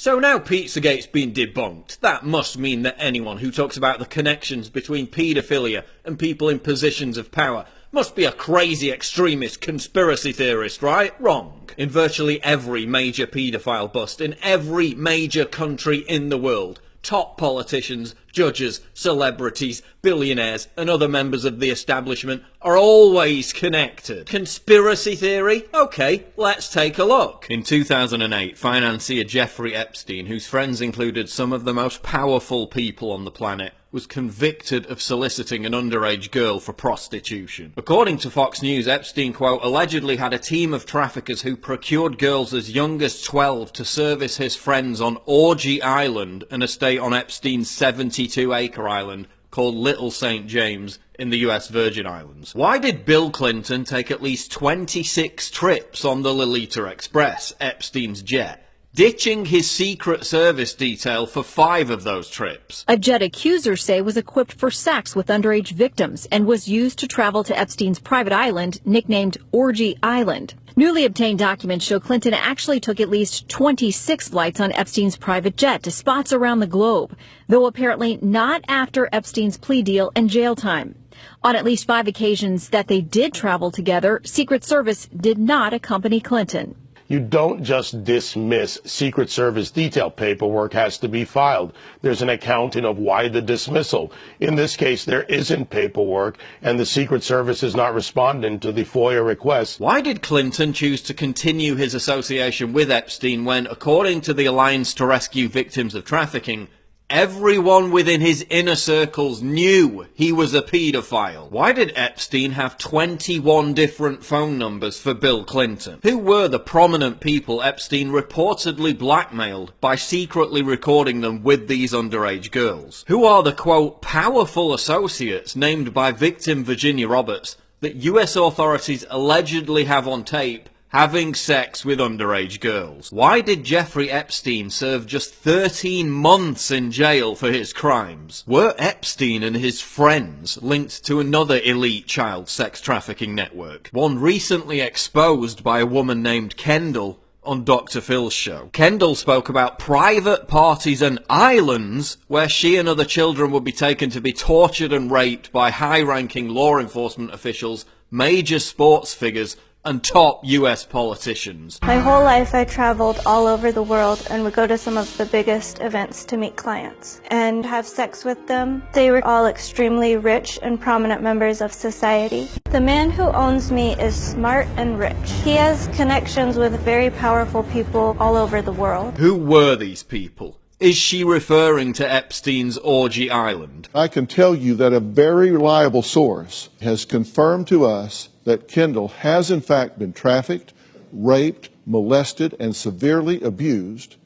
So now Pizzagate's been debunked. That must mean that anyone who talks about the connections between paedophilia and people in positions of power must be a crazy extremist conspiracy theorist, right? Wrong. In virtually every major paedophile bust in every major country in the world, top politicians, judges, celebrities, billionaires and other members of the establishment are always connected. Conspiracy theory? Okay, let's take a look. In 2008, financier Jeffrey Epstein, whose friends included some of the most powerful people on the planet, was convicted of soliciting an underage girl for prostitution. According to Fox News, Epstein, quote, allegedly had a team of traffickers who procured girls as young as 12 to service his friends on Orgy Island, an estate on Epstein's 72-acre island called Little St. James in the US Virgin Islands. Why did Bill Clinton take at least 26 trips on the Lolita Express, Epstein's jet, ditching his Secret Service detail for 5 of those trips? A jet accusers say was equipped for sex with underage victims and was used to travel to Epstein's private island, nicknamed Orgy Island. Newly obtained documents show Clinton actually took at least 26 flights on Epstein's private jet to spots around the globe, though apparently not after Epstein's plea deal and jail time. On at least 5 occasions that they did travel together, Secret Service did not accompany Clinton. You don't just dismiss Secret Service detail. Paperwork has to be filed. There's an accounting of why the dismissal. In this case, there isn't paperwork, and the Secret Service is not responding to the FOIA request. Why did Clinton choose to continue his association with Epstein when, according to the Alliance to Rescue Victims of Trafficking, everyone within his inner circles knew he was a paedophile? Why did Epstein have 21 different phone numbers for Bill Clinton? Who were the prominent people Epstein reportedly blackmailed by secretly recording them with these underage girls? Who are the, quote, powerful associates named by victim Virginia Roberts that US authorities allegedly have on tape having sex with underage girls? Why did Jeffrey Epstein serve just 13 months in jail for his crimes? Were Epstein and his friends linked to another elite child sex trafficking network, one recently exposed by a woman named Kendall on Dr. Phil's show? Kendall spoke about private parties and islands where she and other children would be taken to be tortured and raped by high-ranking law enforcement officials, major sports figures, and top US politicians. My whole life I traveled all over the world and would go to some of the biggest events to meet clients and have sex with them. They were all extremely rich and prominent members of society. The man who owns me is smart and rich. He has connections with very powerful people all over the world. Who were these people? Is she referring to Epstein's Orgy Island? I can tell you that a very reliable source has confirmed to us that Kendall has in fact been trafficked, raped, molested, and severely abused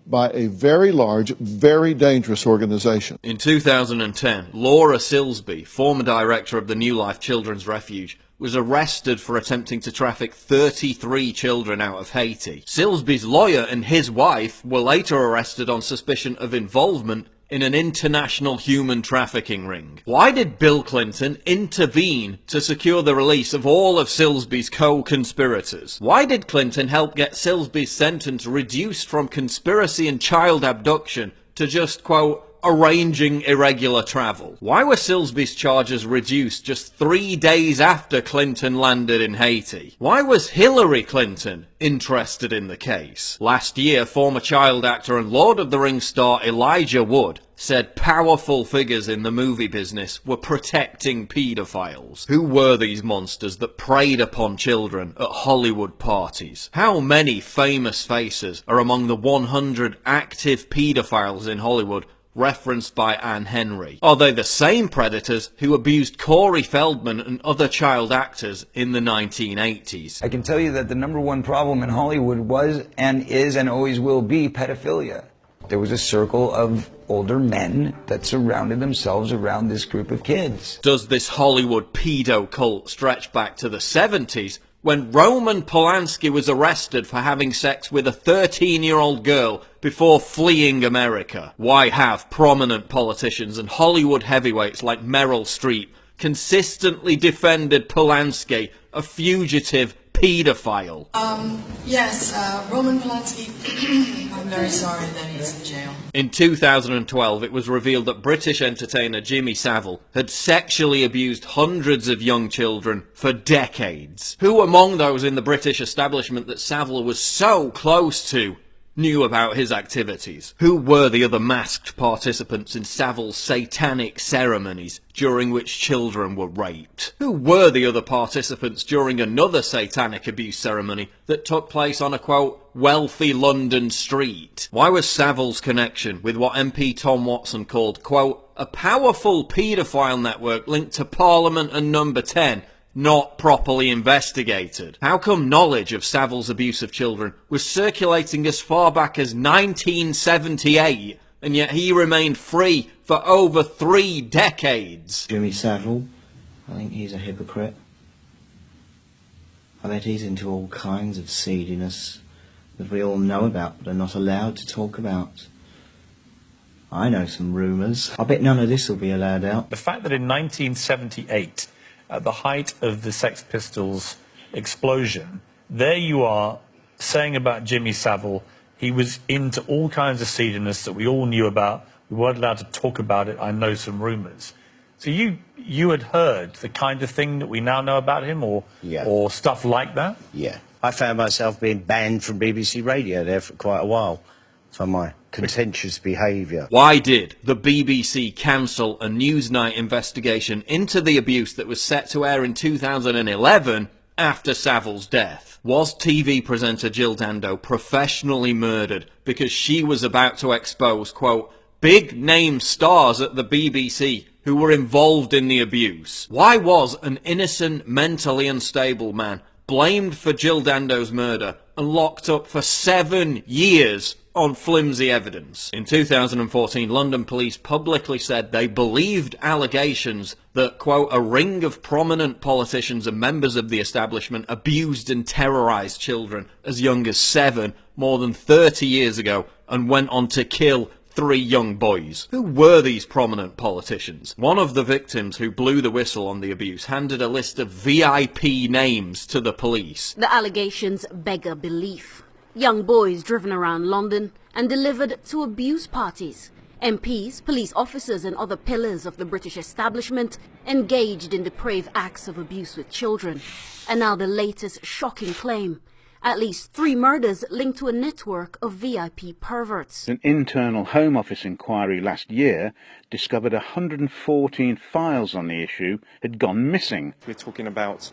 by a very large, very dangerous organization. In 2010, Laura Silsby, former director of the New Life Children's Refuge, was arrested for attempting to traffic 33 children out of Haiti. Silsby's lawyer and his wife were later arrested on suspicion of involvement in an international human trafficking ring. Why did Bill Clinton intervene to secure the release of all of Silsby's co-conspirators? Why did Clinton help get Silsby's sentence reduced from conspiracy and child abduction to just, quote, arranging irregular travel? Why were Silsby's charges reduced just 3 days after Clinton landed in Haiti? Why was Hillary Clinton interested in the case? Last year, former child actor and Lord of the Rings star Elijah Wood said powerful figures in the movie business were protecting paedophiles. Who were these monsters that preyed upon children at Hollywood parties? How many famous faces are among the 100 active paedophiles in Hollywood referenced by Anne Henry? Are they the same predators who abused Corey Feldman and other child actors in the 1980s? I can tell you that the #1 problem in Hollywood was and is and always will be pedophilia. There was a circle of older men that surrounded themselves around this group of kids. Does this Hollywood pedo cult stretch back to the 70s, when Roman Polanski was arrested for having sex with a 13-year-old girl before fleeing America? Why have prominent politicians and Hollywood heavyweights like Meryl Streep consistently defended Polanski, a fugitive paedophile. Yes, Roman Polanski. I'm very sorry that he's in jail. In 2012, it was revealed that British entertainer Jimmy Savile had sexually abused hundreds of young children for decades. Who among those in the British establishment that Savile was so close to knew about his activities? Who were the other masked participants in Savile's satanic ceremonies during which children were raped? Who were the other participants during another satanic abuse ceremony that took place on a, quote, wealthy London street? Why was Savile's connection with what MP Tom Watson called, quote, a powerful paedophile network linked to Parliament and Number 10 not properly investigated? How come knowledge of Savile's abuse of children was circulating as far back as 1978, and yet he remained free for over 3 decades? Jimmy Savile, I think he's a hypocrite. I bet he's into all kinds of seediness that we all know about but are not allowed to talk about. I know some rumours. I bet none of this will be allowed out. The fact that in 1978, at the height of the Sex Pistols explosion, there you are saying about Jimmy Savile, he was into all kinds of seediness that we all knew about. We weren't allowed to talk about it. I know some rumours. So you had heard the kind of thing that we now know about him, or stuff like that? Yeah. I found myself being banned from BBC Radio there for quite a while for my contentious behaviour. Why did the BBC cancel a Newsnight investigation into the abuse that was set to air in 2011 after Savile's death? Was TV presenter Jill Dando professionally murdered because she was about to expose, quote, big-name stars at the BBC who were involved in the abuse? Why was an innocent, mentally unstable man blamed for Jill Dando's murder and locked up for 7 years on flimsy evidence? In 2014, London police publicly said they believed allegations that, quote, a ring of prominent politicians and members of the establishment abused and terrorised children as young as 7 more than 30 years ago and went on to kill 3 young boys. Who were these prominent politicians? One of the victims who blew the whistle on the abuse handed a list of VIP names to the police. The allegations beggar belief. Young boys driven around London and delivered to abuse parties. MPs, police officers and other pillars of the British establishment engaged in depraved acts of abuse with children. And now the latest shocking claim. At least 3 murders linked to a network of VIP perverts. An internal Home Office inquiry last year discovered 114 files on the issue had gone missing. We're talking about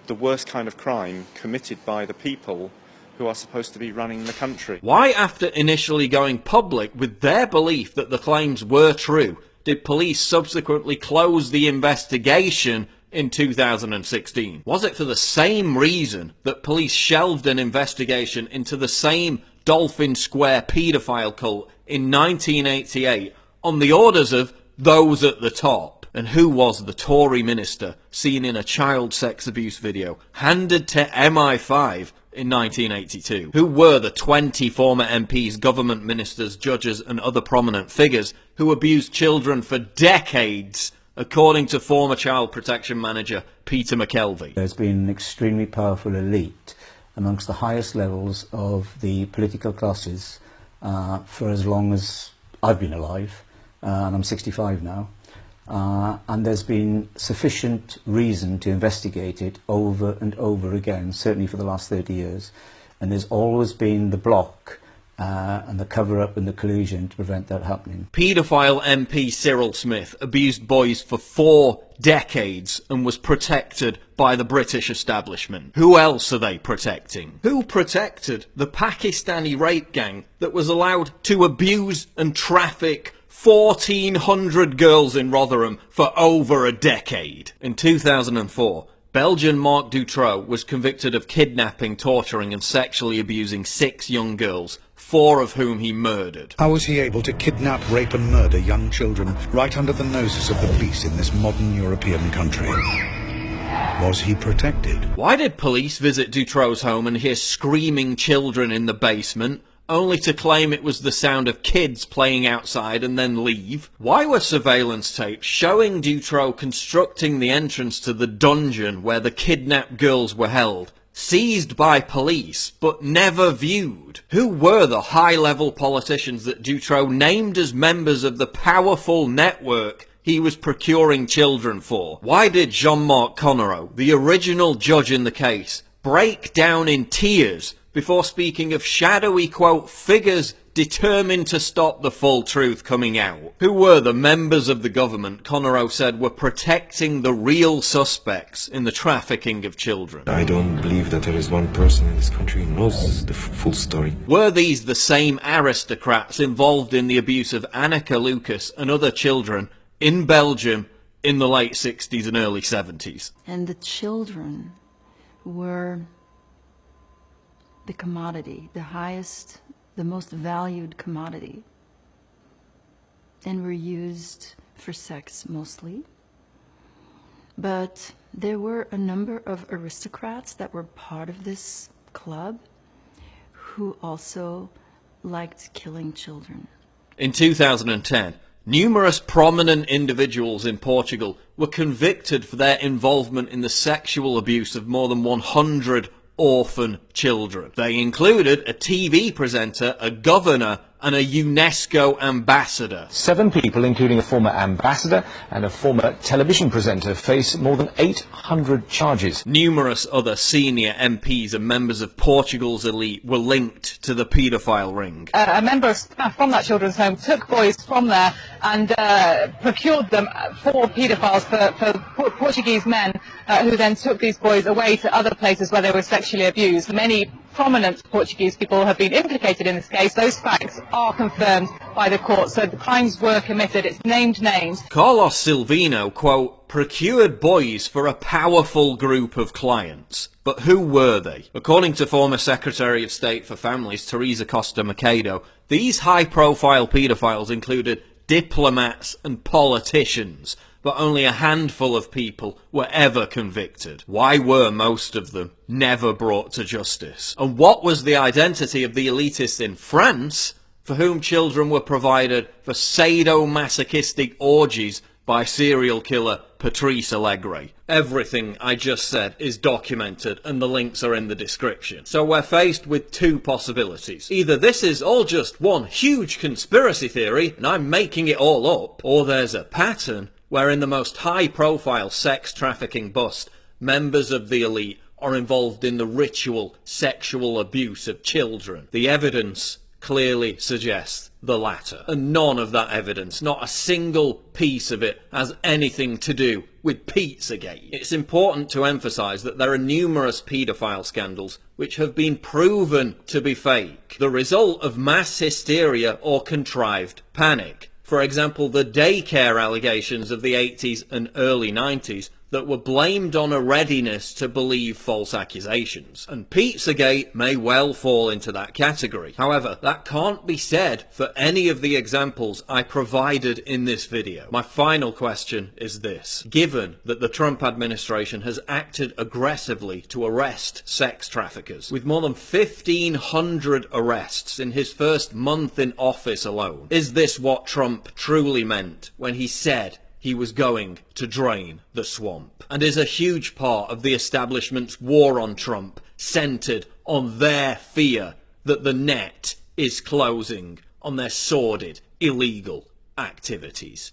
the worst kind of crime committed by the people who are supposed to be running the country. Why, after initially going public with their belief that the claims were true, did police subsequently close the investigation in 2016? Was it for the same reason that police shelved an investigation into the same Dolphin Square paedophile cult in 1988 on the orders of those at the top? And who was the Tory minister seen in a child sex abuse video handed to MI5 in 1982? Who were the 20 former MPs, government ministers, judges and other prominent figures who abused children for decades, according to former child protection manager Peter McKelvey? There's been an extremely powerful elite amongst the highest levels of the political classes for as long as I've been alive, and I'm 65 now. And there's been sufficient reason to investigate it over and over again, certainly for the last 30 years. And there's always been the block and the cover-up and the collusion to prevent that happening. Paedophile MP Cyril Smith abused boys for 4 decades and was protected by the British establishment. Who else are they protecting? Who protected the Pakistani rape gang that was allowed to abuse and traffic 1,400 girls in Rotherham for over a decade? In 2004, Belgian Marc Dutroux was convicted of kidnapping, torturing and sexually abusing 6 young girls, 4 of whom he murdered. How was he able to kidnap, rape and murder young children right under the noses of the police in this modern European country? Was he protected? Why did police visit Dutroux's home and hear screaming children in the basement, only to claim it was the sound of kids playing outside and then leave? Why were surveillance tapes showing Dutroux constructing the entrance to the dungeon where the kidnapped girls were held seized by police, but never viewed? Who were the high-level politicians that Dutroux named as members of the powerful network he was procuring children for? Why did Jean-Marc Connereau, the original judge in the case, break down in tears before speaking of shadowy, quote, figures determined to stop the full truth coming out? Who were the members of the government Connereau said were protecting the real suspects in the trafficking of children? I don't believe that there is one person in this country who knows the full story. Were these the same aristocrats involved in the abuse of Annika Lucas and other children in Belgium in the late 60s and early 70s? And the children were the commodity, the highest, the most valued commodity, and were used for sex mostly. But there were a number of aristocrats that were part of this club who also liked killing children. In 2010, numerous prominent individuals in Portugal were convicted for their involvement in the sexual abuse of more than 100 orphan children. They included a TV presenter, a governor, and a UNESCO ambassador. 7 people, including a former ambassador and a former television presenter, face more than 800 charges. Numerous other senior MPs and members of Portugal's elite were linked to the paedophile ring. A member of staff from that children's home took boys from there and procured them for paedophiles, for Portuguese men who then took these boys away to other places where they were sexually abused. Many prominent Portuguese people have been implicated in this case. Those facts are confirmed by the court, so the crimes were committed. It's named names. Carlos Silvino, quote, procured boys for a powerful group of clients. But who were they? According to former Secretary of State for Families, Teresa Costa Macedo, these high-profile paedophiles included diplomats and politicians, but only a handful of people were ever convicted. Why were most of them never brought to justice? And what was the identity of the elitists in France for whom children were provided for sadomasochistic orgies by serial killer Patrice Allegre? Everything I just said is documented and the links are in the description. So we're faced with 2 possibilities. Either this is all just one huge conspiracy theory and I'm making it all up, or there's a pattern where in the most high-profile sex trafficking bust, members of the elite are involved in the ritual sexual abuse of children. The evidence clearly suggests the latter. And none of that evidence, not a single piece of it, has anything to do with Pizzagate. It's important to emphasise that there are numerous paedophile scandals which have been proven to be fake, the result of mass hysteria or contrived panic. For example, the daycare allegations of the 80s and early 90s that were blamed on a readiness to believe false accusations. And Pizzagate may well fall into that category. However, that can't be said for any of the examples I provided in this video. My final question is this. Given that the Trump administration has acted aggressively to arrest sex traffickers, with more than 1,500 arrests in his first month in office alone, is this what Trump truly meant when he said he was going to drain the swamp? And is a huge part of the establishment's war on Trump centred on their fear that the net is closing on their sordid, illegal activities?